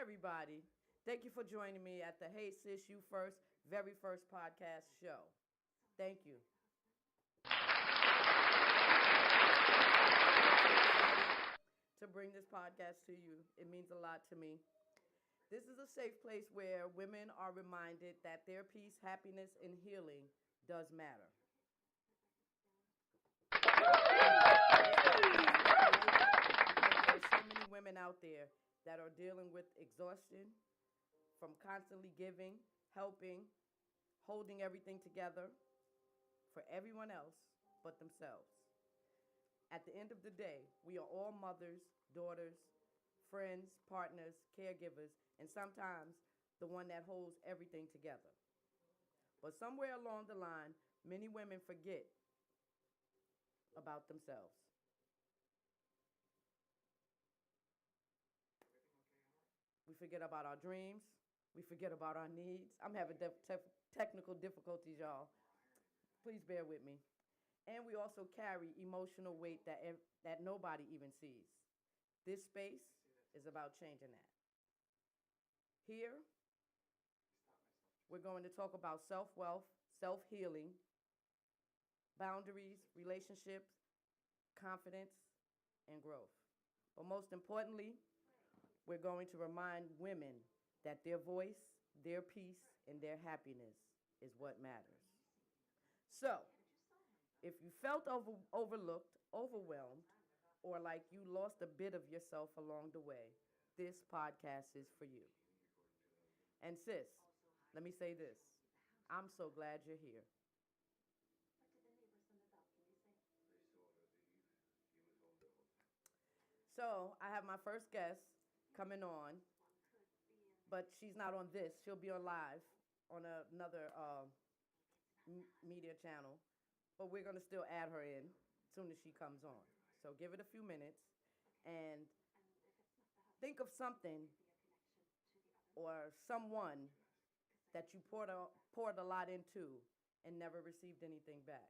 everybody. Thank you for joining me at the Hey Sis You First, very first podcast show. Thank you. I'm so excited to bring this podcast to you. It means a lot to me. This is a safe place where women are reminded that their peace, happiness, and healing does matter. This podcast was created because there are so many women out there that are dealing with exhaustion from constantly giving, helping, holding everything together for everyone else but themselves. At the end of the day, we are all mothers, daughters, friends, partners, caregivers, and sometimes the one that holds everything together. But somewhere along the line, many women forget about themselves. We forget about our dreams. We forget about our needs. I'm having technical difficulties, y'all. Please bear with me. And we also carry emotional weight that nobody even sees. This space is about changing that. Here, we're going to talk about self wealth, self healing, boundaries, relationships, confidence, and growth. But most importantly, we're going to remind women that their voice, their peace, and their happiness is what matters. So, if you felt overlooked, overwhelmed, or like you lost a bit of yourself along the way, this podcast is for you. And sis, let me say this. I'm so glad you're here. So, I have my first guest coming on, but she's not on this. She'll be on live on another media channel. But we're going to still add her in as soon as she comes on. So give it a few minutes and think of something or someone that you poured a lot into and never received anything back.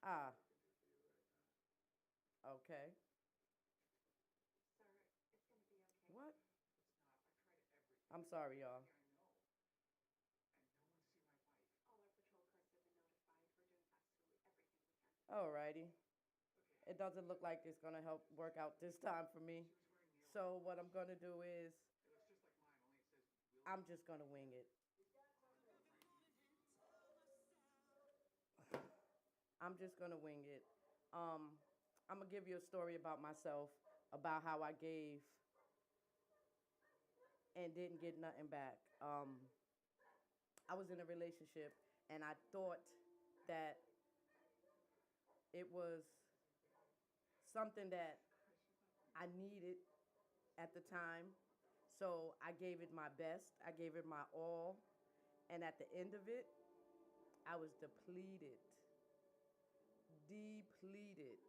Ah, okay. What? I'm sorry, y'all. Alrighty. It doesn't look like it's gonna help work out this time for me. So what I'm gonna do is I'm just gonna wing it. I'm just gonna wing it. Um, I'm gonna give you a story about myself, about how I gave and didn't get nothing back. I was in a relationship and I thought that it was something that I needed at the time. So I gave it my best. I gave it my all. And at the end of it, I was depleted, depleted.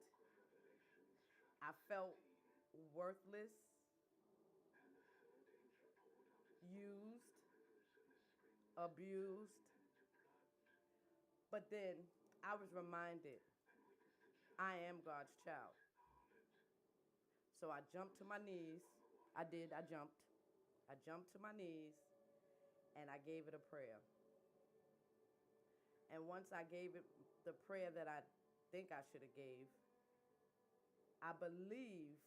I felt worthless, used, abused. But then I was reminded I am God's child. So I jumped to my knees. I did, I jumped. I jumped to my knees and I gave it a prayer. And once I gave it the prayer that I think I should have gave, I believe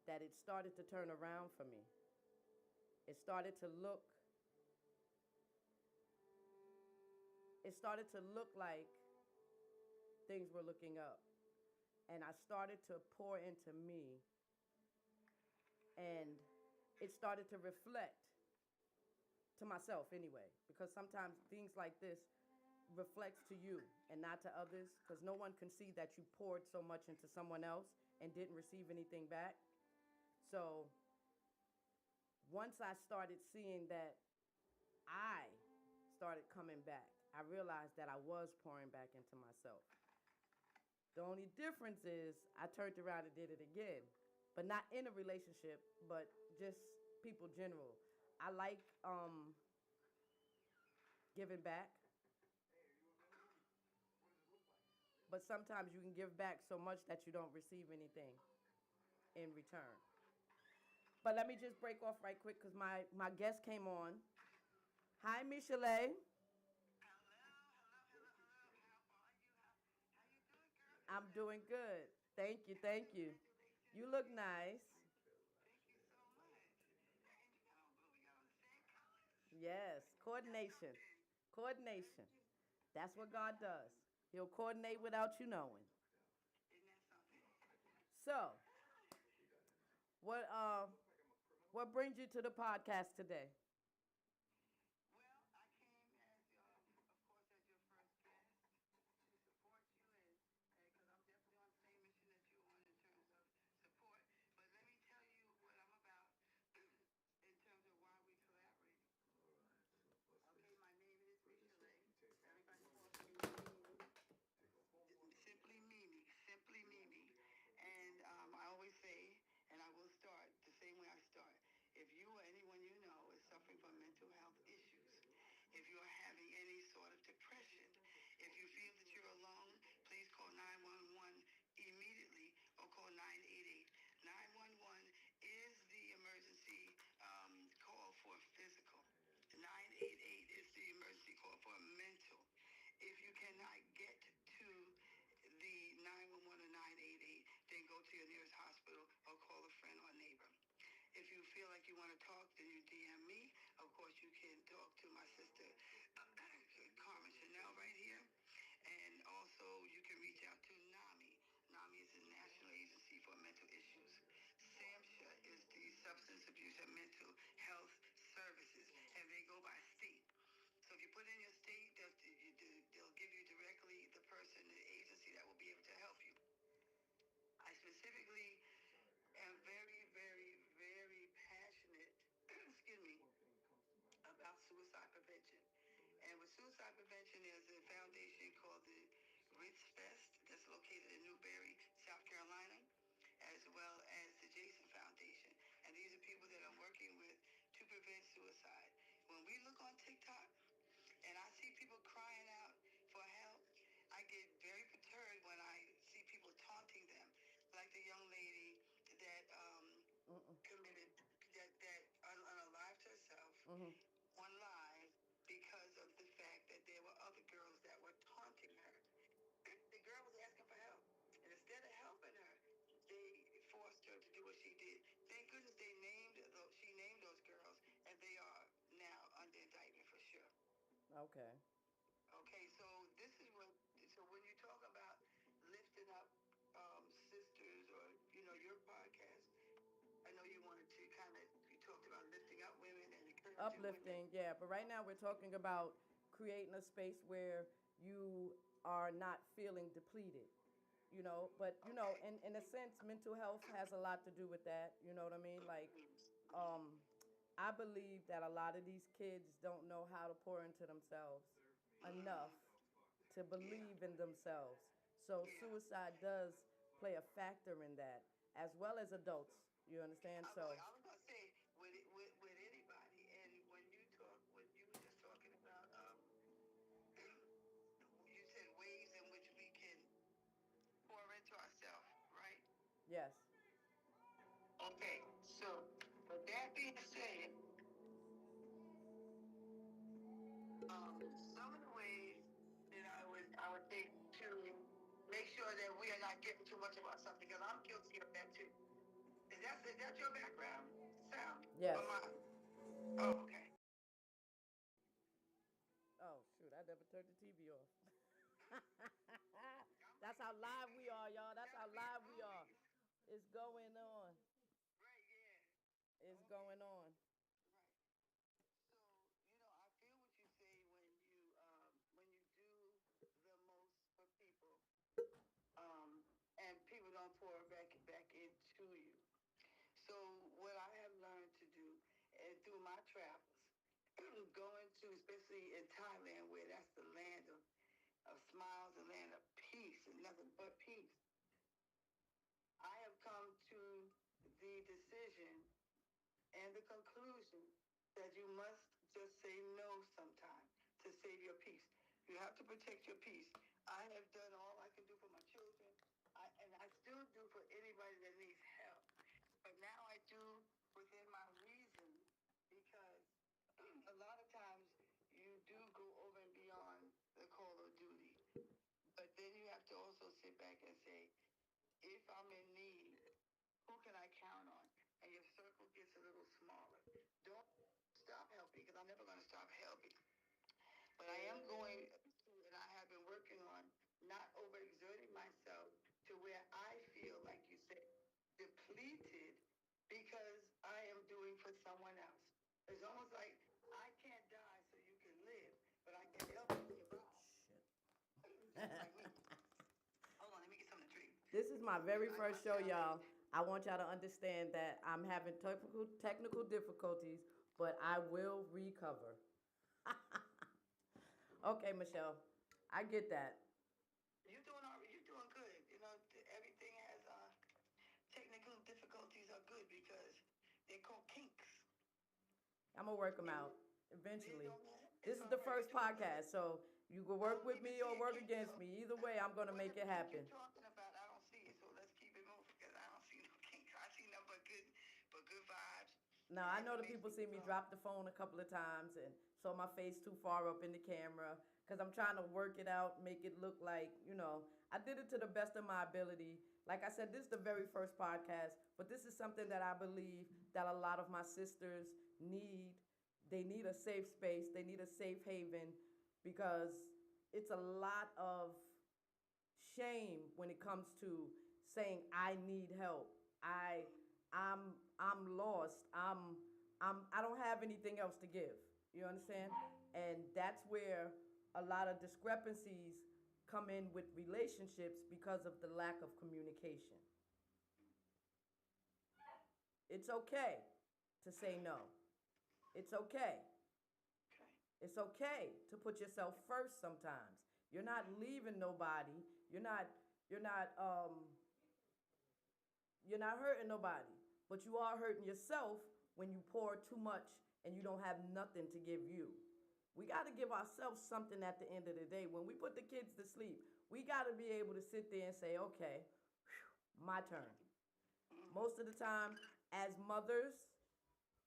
that it started to turn around for me. It started to look it started to look like things were looking up. And I started to pour into me and it started to reflect to myself anyway, because sometimes things like this reflects to you and not to others, because no one can see that you poured so much into someone else and didn't receive anything back. So once I started seeing that I started coming back, I realized that I was pouring back into myself. The only difference is I turned around and did it again, but not in a relationship, but just people general. I like giving back. but sometimes you can give back so much that you don't receive anything in return. But let me just break off right quick because my guest came on. Hi, Michelet. I'm doing good. Thank you, thank you. You look nice. Yes, coordination. Coordination. That's what God does. He'll coordinate without you knowing. So, what uh what brings you to the podcast today? Mm-mm. Mm-hmm. Okay. Uplifting, yeah. But right now we're talking about creating a space where you are not feeling depleted, But, in a sense, mental health has a lot to do with that. You know what I mean? Like, um, I believe that a lot of these kids don't know how to pour into themselves enough to believe in themselves. So suicide does play a factor in that, as well as adults. You understand? So yes. Yes. Oh shoot! I never turned the TV off. That's how live we are, y'all. That's how live we are. It's going on. It's going on. I have done all I can do for my children, and I still do for anybody that needs help. But now I do within my reason because a lot of times you do go over and beyond the call of duty. But then you have to also sit back and say, if I'm in need, who can I count on? And your circle gets a little smaller. Don't stop helping because I'm never going to stop helping. But I am going to, and I have been working on not overexerting myself to where I feel, like you said, depleted because I am doing for someone else. It's almost like I can't die so you can live, but I can help you survive. Shit. Just like me. Hold on, let me get something to drink. This is my You very know, first my show, family. y'all. I want y'all to understand that I'm having technical difficulties, but I will recover. Okay, Michelle, I get that. You're doing all right. You're doing good. You know, everything has technical difficulties are good because they're called kinks. I'm gonna work them You out know, they eventually. don't. This It's is all the right. first You're doing good. podcast, so you can I work don't with even me see or a work kink against though. me. Either way, I'm gonna What make it kink happen. you're talking about? I don't see it. So let's keep it moving because I don't see no kinks. I see nothing but good vibes Now and I know the people information see me flowing. drop the phone a couple of times and saw my face too far up in the camera because I'm trying to work it out, make it look like I did it to the best of my ability. Like I said, this is the very first podcast, but this is something that I believe that a lot of my sisters need. They need a safe space. They need a safe haven because it's a lot of shame when it comes to saying I need help. I I'm lost. I don't have anything else to give. You understand? And that's where a lot of discrepancies come in with relationships because of the lack of communication. It's okay to say no. It's okay. Okay. It's okay to put yourself first sometimes. You're not leaving nobody. You're not you're not um you're not hurting nobody, but you are hurting yourself when you pour too much and you don't have nothing to give you. We got to give ourselves something at the end of the day. When we put the kids to sleep, we got to be able to sit there and say, okay, whew, my turn. Mm-hmm. Most of the time, as mothers,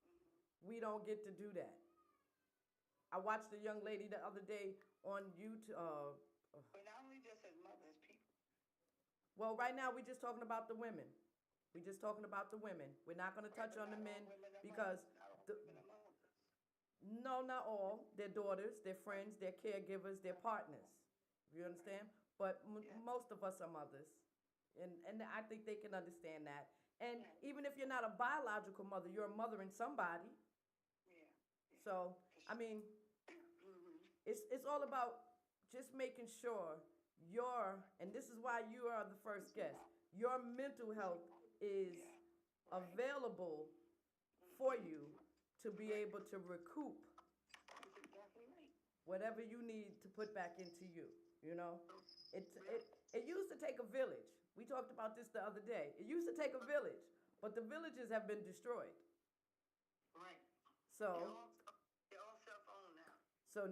Mm-hmm. we don't get to do that. I watched a young lady the other day on YouTube. But not only just as mothers, people. Well, right now we're just talking about the women. We're just talking about the women. We're not going to Right, touch but on the not men all women are because mothers. Not all the, women are mothers. no, not all. They're daughters, they're friends, they're caregivers, they're Right. partners. You Right. understand? But Yeah. most of us are mothers, and I think they can understand that. And Yeah. even if you're not a biological mother, you're a mother in somebody. Yeah. Yeah. So For I sure. mean, Mm-hmm. it's all about just making sure your and this is why you are the first guest. Your mental health is Yeah. Right. available for Mm-hmm. you to be Right. able to recoup That's exactly right. whatever you need to put back into you. You know, So, it yeah. it it used to take a village. We talked about this the other day. It used to take a village, but the villages have been destroyed. Right. They're So all they're all self-owned now. so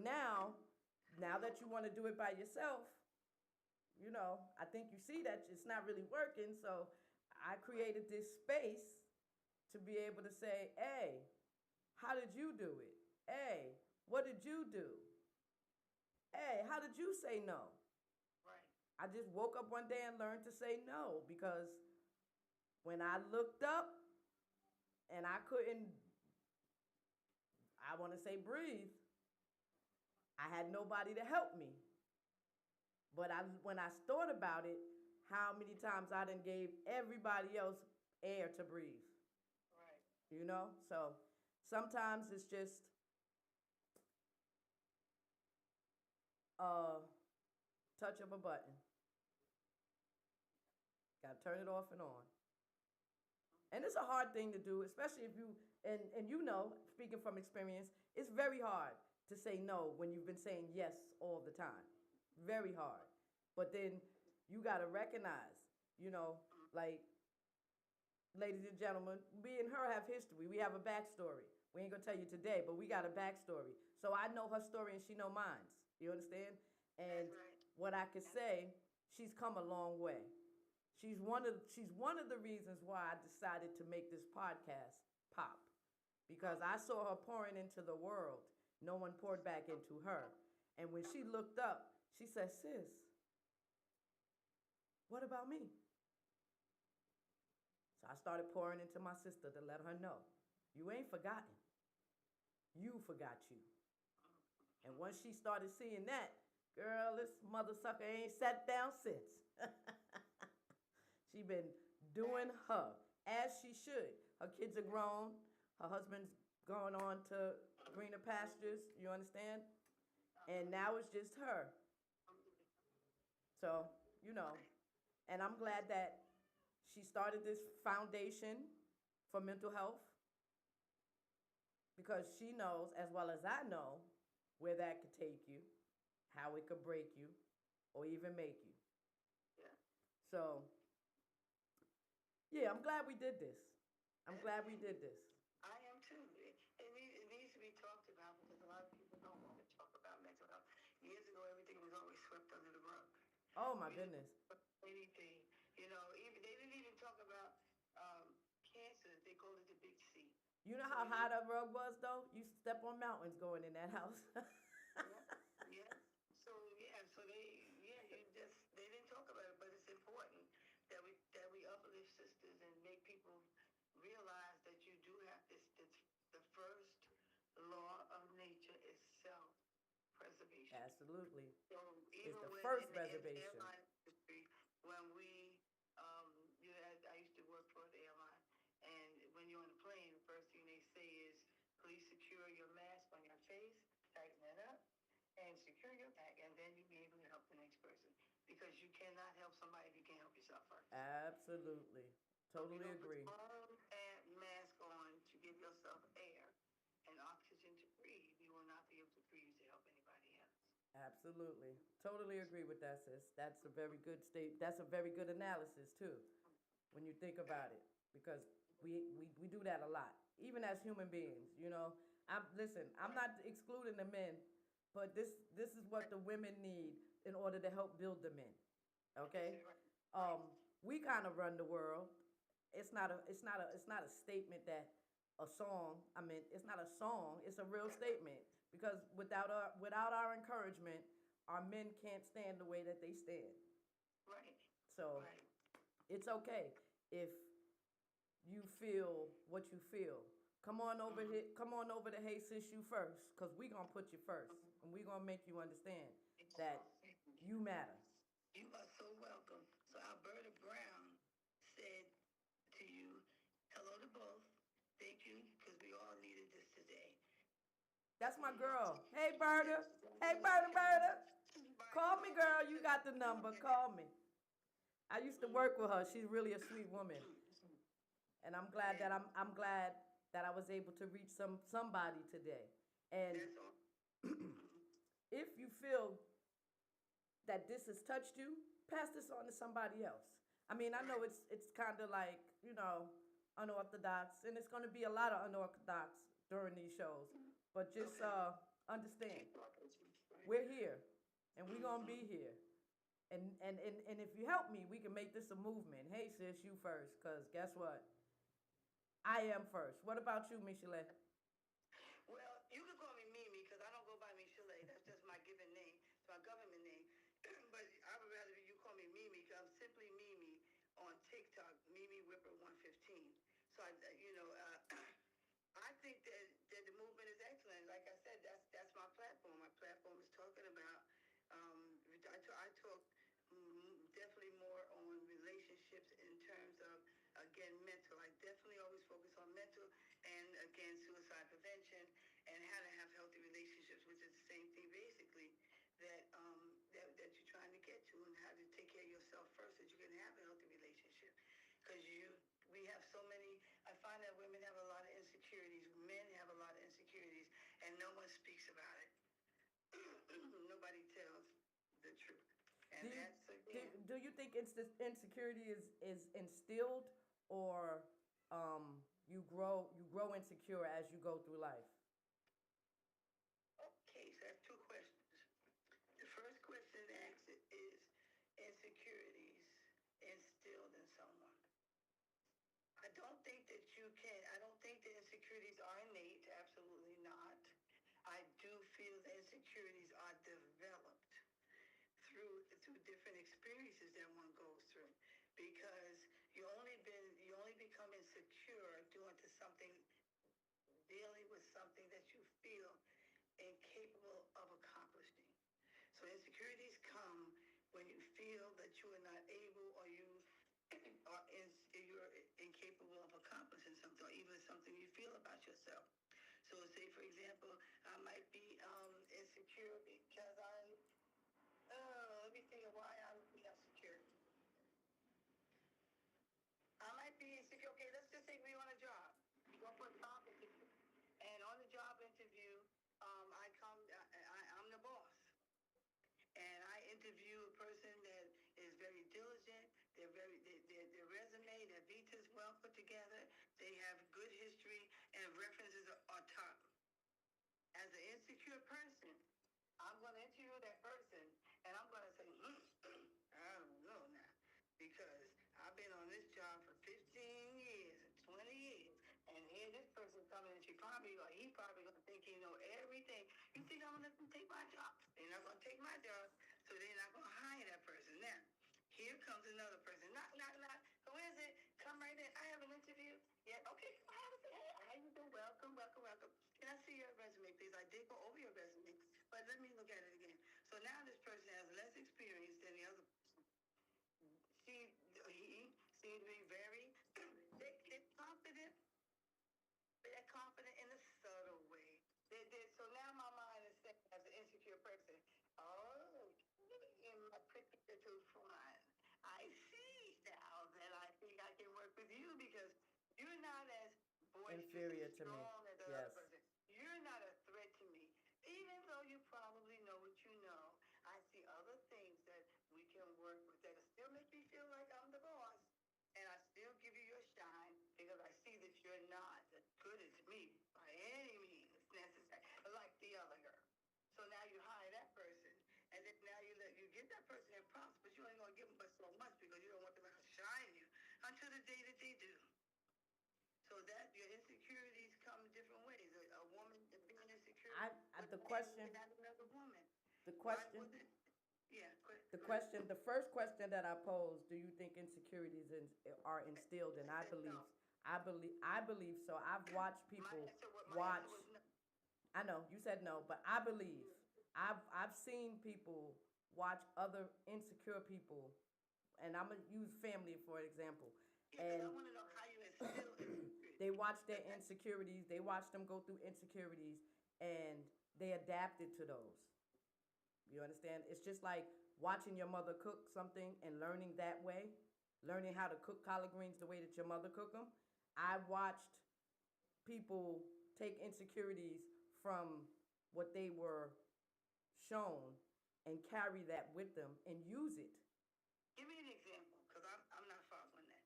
now that you want to do it by yourself, I think you see that it's not really working. So I Right. created this space to be able to say, hey, how did you do it? Hey, what did you do? Hey, how did you say no? Right. I just woke up one day and learned to say no because when I looked up and I couldn't, I want to say breathe, I had nobody to help me. But when I thought about it, how many times I done gave everybody else air to breathe, Right. So sometimes it's just a touch of a button. Got to turn it off and on. And it's a hard thing to do, especially if you and speaking from experience, it's very hard to say no when you've been saying yes all the time. Very hard. But then you got to recognize, you know, like ladies and gentlemen, me and her have history. We have a backstory. We ain't gonna tell you today, but we got a backstory. So I know her story and she know mine. You understand? And That's right. what I could say, she's come a long way. She's one of the reasons why I decided to make this podcast pop, because I saw her pouring into the world. No one poured back into her. And when she looked up, she said, "Sis, what about me?" So I started pouring into my sister to let her know, you ain't forgotten. You forgot you. And once she started seeing that, girl, this mother sucker ain't sat down since. She been doing her as she should. Her kids are grown. Her husband's gone on to greener pastures. You understand? And now it's just her. So, you know, and I'm glad that she started this foundation for mental health, because she knows, as well as I know, where that could take you, how it could break you, or even make you. Yeah. So, yeah, I'm glad we did this. I'm glad we did this. I am too. It needs to be talked about because a lot of people don't want to talk about mental health. Years ago, everything was always swept under the rug. Oh my We didn't goodness. talk about anything, even they didn't even talk about cancer. They called it the big C. You know So how we high didn't. that rug was, though? You step on mountains going in that house. Yeah, yeah. They didn't talk about it, but it's important that we uplift sisters and make people realize that you do have this the first law of nature is self-preservation. Absolutely. So It's even the when first in the reservation. airline industry, when I used to work for the airline, and when you're on the plane, the first thing they say is, please secure your mask on your face, tighten it up, and secure your bag, and then you'll be able to help the next person. Because you cannot help somebody if you can't help yourself first. Absolutely. So if you Totally don't put agree. your own mask on to give yourself air and oxygen to breathe, you will not be able to breathe to help anybody else. Absolutely. Totally agree with that, sis. That's a very good That's a very good analysis, too, when you think about it, because we do that a lot, even as human beings. Listen, I'm not excluding the men, but this is what the women need in order to help build the men. Okay? We kind of run the world. It's not a statement that a song. I mean, it's not a song. It's a real statement, because without our encouragement, our men can't stand the way that they stand. Right. So Right. it's okay if you feel what you feel. Come on over here. Come on over to Hey Sis You First, because we gonna put you first, and we gonna make you understand that you matter. You are so welcome. So Alberta Brown said to you, hello to both. Thank you, because we all needed this today. That's my girl. Hey, Berta. Hey, Berta. Call me, girl. You got the number. Call me. I used to work with her. She's really a sweet woman, and I'm glad that I was able to reach somebody today. And That's all. if you feel that this has touched you, pass this on to somebody else. I mean, I know it's kind of like, unorthodox, and it's going to be a lot of unorthodox during these shows. But just understand, we're here, and we're going to be here. And if you help me, we can make this a movement. Hey, sis, you first, because guess what? I am first. What about you, Michelet? Well, you can call me Mimi because I don't go by Michelet. That's just my given name. It's my government name. But I would rather you call me Mimi because I'm simply Mimi on TikTok, Mimi Whipper 115. So I think that the movement is excellent. Like I said, that's my platform. My platform is talking about. I talk definitely more on relationships in terms of, again, mental. I definitely always focus on mental and, again, suicide prevention and how to have healthy relationships, which is the same thing basically that you're trying to get to, and how to take care of yourself first so you can have a healthy relationship. Because we have so many. I find that women have a lot of insecurities. Men have a lot of insecurities, and no one speaks about it. Nobody tells the truth. And Do you think insecurity is instilled, or you grow insecure as you go through life? Okay, so I have two questions. The first question asks insecurities are innate. Absolutely not. I do feel that insecurities are developed through different experiences that one goes through, because you only become insecure doing to something, dealing with something that you feel incapable of accomplishing. So insecurities come when you feel that you are not able, or you're incapable of accomplishing something, or even something you feel about yourself. So say, for example, I might be insecure because let me think of why I'm insecure. I might be insecure. Okay, let's just say we're on a job. You go for a job interview. And on the job interview, I'm the boss. And I interview a person that is very diligent. Their resume, their vita is well put together. They have good history, and references are top. As an insecure person, I'm going to interview that person, and I'm going to say, I don't know now, because I've been on this job for 15 years and 20 years, and here this person coming, and he probably going to think he know everything. You think I'm going to let them take my job? They're not going to take my job, so they're not going to hire that person. Now, here comes another person. Knock, knock, knock. Who is it? Come right in. I have an interview. Yeah, okay, come have a say, hey, how you doing? Welcome, welcome, welcome. Can I see your resume, please? I did go over your resume, but let me look at it again. So now this person has less experience than the other person. He seems to be very they're confident, but they're confident in a subtle way. So now my mind is saying, as an insecure person, oh, in my pretty little friend, I see now that I think I can work with you, because you're not as boisterous Inferior and to me. strong as the Yes. other person. You're not a threat to me. Even though you probably know what you know, I see other things that we can work with that still make me feel like I'm the boss. And I still give you your shine, because I see that you're not as good as me by any means necessary, like the other girl. So now you hire that person, and then now you give that person their props, but you ain't gonna give them but so much, because you don't want them to outshine you until the day that they do. So that your insecurities come different ways. A woman being insecure The question, not another woman. the question, Yeah, the first question that I posed: do you think insecurities are instilled? And I believe, no. I believe so. I've watched My people answer watch. was no. I know you said no, but I believe I've seen people watch other insecure people, and I'm gonna use family for example. Yeah, And I want to know how you instill insecurity. they watch their insecurities. They watch them go through insecurities, and they adapted to those. You understand? It's just like watching your mother cook something and learning that way, learning how to cook collard greens the way that your mother cook them. I watched people take insecurities from what they were shown and carry that with them and use it. Give me an example, because I'm not following that.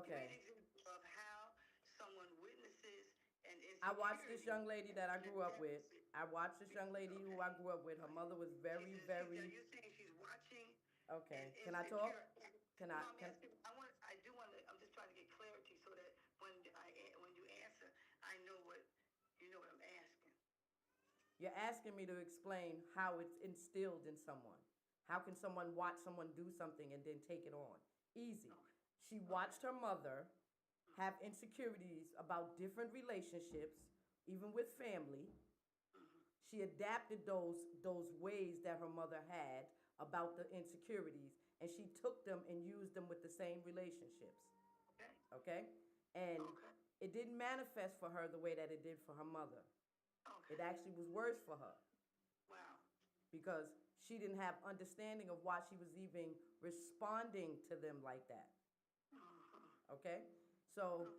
Okay. Give me an example of how someone witnesses an insecurity. I watched this young lady that I grew up with. I watched this young lady who I grew up with. Her mother was very, very. You're saying she's watching. Okay. Can I talk? Can I? I'm just trying to get clarity, so that when you answer, I know what I'm asking. You're asking me to explain how it's instilled in someone. How can someone watch someone do something and then take it on? Easy. She watched her mother have insecurities about different relationships, even with family. She adapted those ways that her mother had about the insecurities, and she took them and used them with the same relationships. Okay? And it didn't manifest for her the way that it did for her mother. It actually was worse for her. Wow. Because she didn't have understanding of why she was even responding to them like that. Okay? So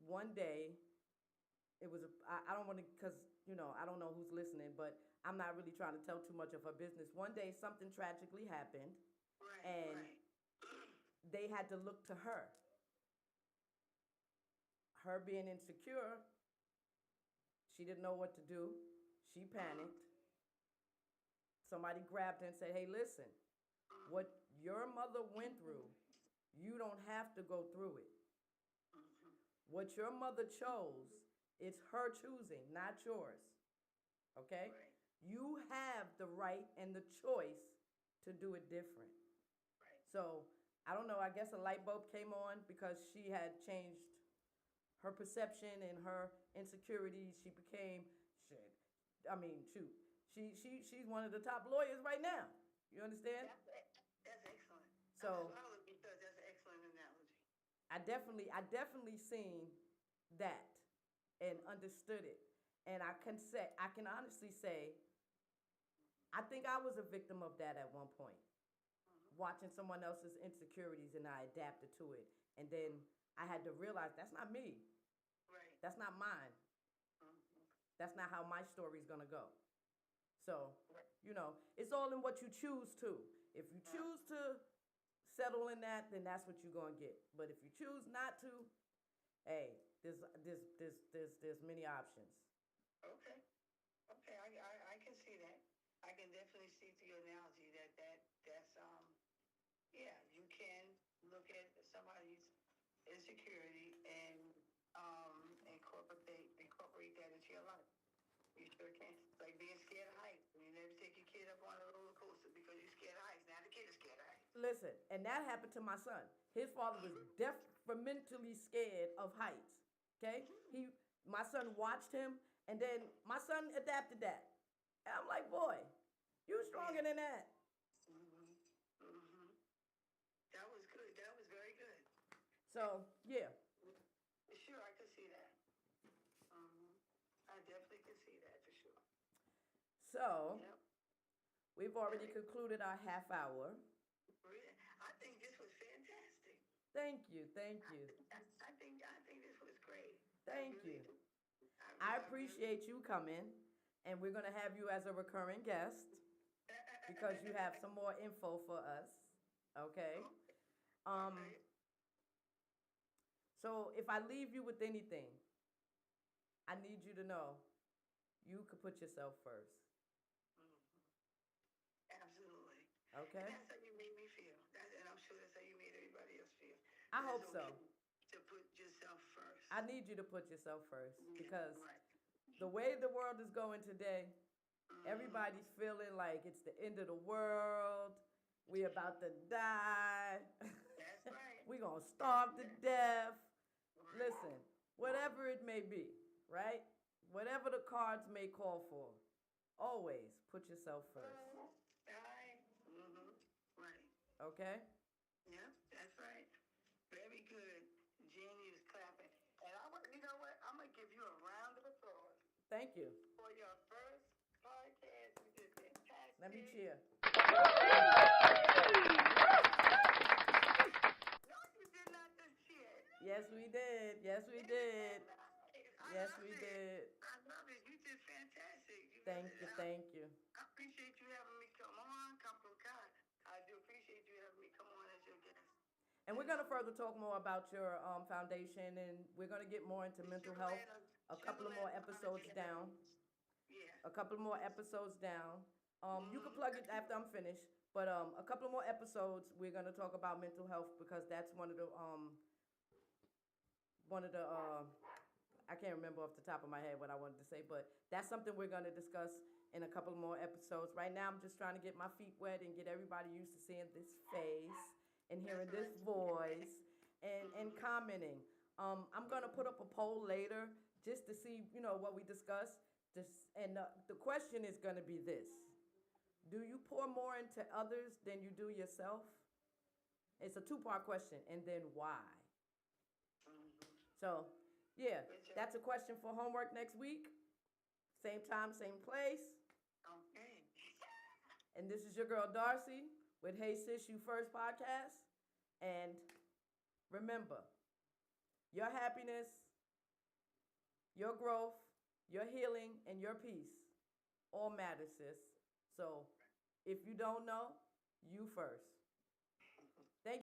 one day, it was, I don't want to, because, I don't know who's listening, but I'm not really trying to tell too much of her business. One day, something tragically happened, and they had to look to her. Her being insecure, she didn't know what to do. She panicked. Somebody grabbed her and said, hey, listen, what your mother went through, you don't have to go through it. What your mother chose It's her choosing, not yours. Okay? Right. You have the right and the choice to do it different. Right. So I don't know. I guess a light bulb came on because she had changed her perception and her insecurities. She became shit. I mean, shoot. She's one of the top lawyers right now. You understand? That's excellent. So I'm smiling because that's an excellent analogy. I definitely seen that and understood it. And I can honestly say, I think I was a victim of that at one point, watching someone else's insecurities and I adapted to it. And then I had to realize that's not me. Right. That's not mine. That's not how my story's gonna go. So, it's all in what you choose to. If you choose to settle in that, then that's what you're gonna get. But if you choose not to, hey, there's many options. Okay. Okay. I can see that. I can definitely see through your analogy that's yeah, you can look at somebody's insecurity and incorporate that into your life. You sure can. It's like being scared of heights. You never take your kid up on a roller coaster because you're scared of heights. Now the kid is scared of heights. Listen, and that happened to my son. His father was detrimentally scared of heights. Okay? My son watched him, and then my son adapted that. And I'm like, boy, you stronger than that. That was good. That was very good. So, yeah. Sure, I could see that. I definitely could see that for sure. So, Yep. we've already concluded our half hour. I think this was fantastic. Thank you. Thank you. I think this was great. Thank you. I appreciate you coming, and we're going to have you as a recurring guest because you have some more info for us. Okay? So if I leave you with anything, I need you to know you could put yourself first. Absolutely. Okay? And that's how you made me feel. And I'm sure that's how you made everybody else feel. I hope so. To put yourself first. I need you to put yourself first because right. the way the world is going today, everybody's feeling like it's the end of the world. We about to die. That's right. We gonna starve to death. Listen, whatever it may be, right? Whatever the cards may call for, always put yourself first. Right. Right. Okay? Yeah, that's right. Very good. Jeannie is clapping. And you know what? I'm going to give you a round of applause. Thank you. For your first podcast. You did fantastic. Let me cheer. No, you did not just cheer. Yes, we did. Yes, we did. Yes, we did. I love it. You did fantastic. Thank you. Thank you. I appreciate you having me come on. God. I do appreciate you having me come on as your guest. And we're going to further talk more about your foundation, and we're going to get more into mental health. A couple of more episodes down. Yeah. A couple more episodes down. You can plug it after I'm finished, but a couple more episodes we're going to talk about mental health because that's one of the I can't remember off the top of my head what I wanted to say, but that's something we're going to discuss in a couple more episodes. Right now, I'm just trying to get my feet wet and get everybody used to seeing this face and hearing this voice and commenting. I'm going to put up a poll later just to see, what we discuss. And the question is going to be this. Do you pour more into others than you do yourself? It's a two-part question. And then why? So, yeah, that's a question for homework next week. Same time, same place. Okay. And this is your girl Darcy with Hey Sis You First podcast. And remember, your happiness, your growth, your healing, and your peace all matter, sis. So if you don't know, you first.